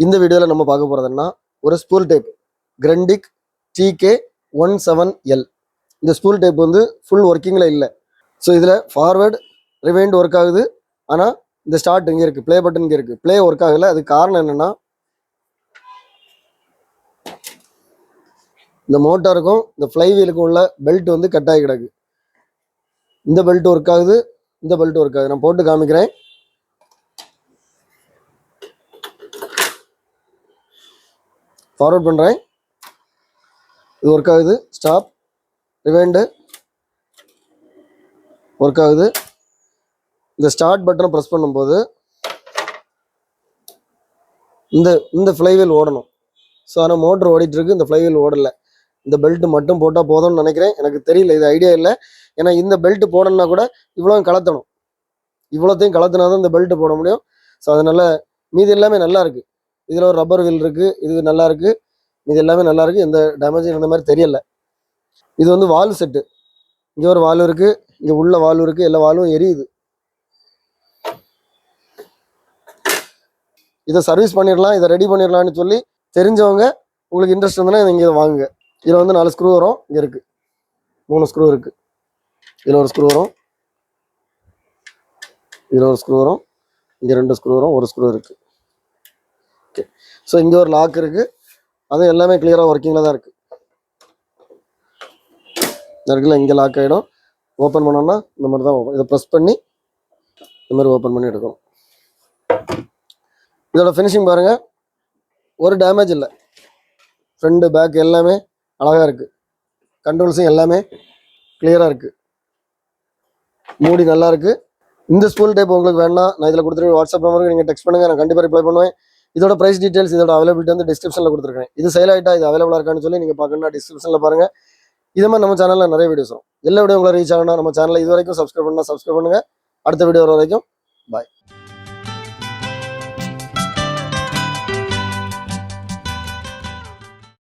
இந்த வீடியோவில் நம்ம பார்க்க போகிறதுன்னா ஒரு ஸ்பூல் டைப் கிரெண்டிக் TK17L. இந்த ஸ்பூல் டைப் வந்து ஃபுல் ஒர்க்கிங்கில் இல்லை. ஸோ இதில் ஃபார்வேர்டு ரிவைண்ட் ஒர்க் ஆகுது. ஆனால் இந்த ஸ்டார்ட் இங்கே இருக்குது, ப்ளே பட்டன் இங்கே இருக்குது, ப்ளே ஒர்க் ஆகலை. அதுக்கு காரணம் என்னென்னா இந்த மோட்டாருக்கும் இந்த ஃப்ளைவீலுக்கும் உள்ள பெல்ட் வந்து கட் ஆகி கிடக்கு. இந்த பெல்ட் ஒர்க் ஆகுது, இந்த பெல்ட் ஒர்க் ஆகுது. நான் போட்டு காமிக்கிறேன். ஃபார்வர்ட் பண்ணுறேன், இது ஒர்க் ஆகுது. ஸ்டாப், ரிவைண்டு ஒர்க் ஆகுது. இந்த ஸ்டார்ட் பட்டனை ப்ரெஸ் பண்ணும்போது இந்த ஃப்ளைவீல் ஓடணும். ஸோ ஆனால் மோட்டர் ஓடிட்டுருக்கு, இந்த ஃப்ளைவீல் ஓடலை. இந்த பெல்ட் மட்டும் போட்டால் போதும்னு நினைக்கிறேன். எனக்கு தெரியல, இது ஐடியா இல்லை. ஏன்னா இந்த பெல்ட் போடணும்னா கூட இவ்வளோ கலத்தணும், இவ்வளோத்தையும் கலத்தினா தான் இந்த பெல்ட் போட முடியும். ஸோ அதனால் மீதி எல்லாமே நல்லா இருக்குது. இதில் ஒரு ரப்பர் வீல் இருக்குது, இது நல்லா இருக்குது. இது எல்லாமே நல்லா இருக்குது, எந்த டேமேஜும் இருந்த மாதிரி தெரியல. இது வந்து வால்வு செட்டு. இங்கே ஒரு வால்வு இருக்குது, இங்கே உள்ள வால்வு இருக்குது, எல்லா வால்வும் எரியுது. இதை சர்வீஸ் பண்ணிடலாம், இதை ரெடி பண்ணிடலான்னு சொல்லி தெரிஞ்சவங்க, உங்களுக்கு இன்ட்ரெஸ்ட் இருந்ததுன்னா இங்கே வாங்குங்க. இதில் வந்து 4 ஸ்க்ரூ வரும். இங்கே இருக்குது 3 ஸ்க்ரூ இருக்குது. இதில் ஒரு ஸ்க்ரூ வரும், இதில் ஒரு ஸ்க்ரூ வரும், இங்கே 2 ஸ்க்ரூ வரும், ஒரு ஸ்க்ரூ இருக்குது. ஓகே, ஸோ இங்கே ஒரு லாக் இருக்குது. அது எல்லாமே கிளியராக ஒர்க்கிங்கில் தான் இருக்குது. இருக்குல்ல, இங்கே லாக் ஆகிடும். ஓப்பன் பண்ணோம்னா இந்த மாதிரி தான் ஓப்பன். இதை ப்ரெஸ் பண்ணி இந்த மாதிரி ஓப்பன் பண்ணி எடுக்கணும். இதோட ஃபினிஷிங் பாருங்கள், ஒரு டேமேஜ் இல்லை. ஃப்ரண்ட் பேக் எல்லாமே அழகாக இருக்குது. கண்ட்ரோல்ஸும் எல்லாமே கிளியராக இருக்குது. மூடி நல்லா இருக்குது. இந்த ஸ்பூல் டைப் உங்களுக்கு வேணா நான் இதில் கொடுத்துருக்க வாட்ஸ்அப் நம்பருக்கு நீங்கள் டெக்ஸ்ட் பண்ணுங்கள், நான் கண்டிப்பாக ரிப்ளை பண்ணுவேன். இதோட ப்ரைஸ் டீட்டெயில்ஸ், இதோட அவைலபிலிட்டி வந்து டிஸ்கிரிப்ஷனில் கொடுத்துருக்கேன். இது சேல் ஆகிட்டா இது அவைலபிளாக இருக்கான்னு சொல்லி நீங்கள் பார்க்கணும்னா டிஸ்கிரிப்ஷனில் பாருங்கள். இதே மாதிரி நம்ம சேனலில் நிறைய வீடியோஸ் வரும். எல்லா வீடியோ உங்களை ரீச் ஆகணும். நம்ம சேனலில் இது வரைக்கும் சப்ஸ்கிரைப் பண்ணுங்கள். அடுத்த வீடியோ வர வரைக்கும் பாய்.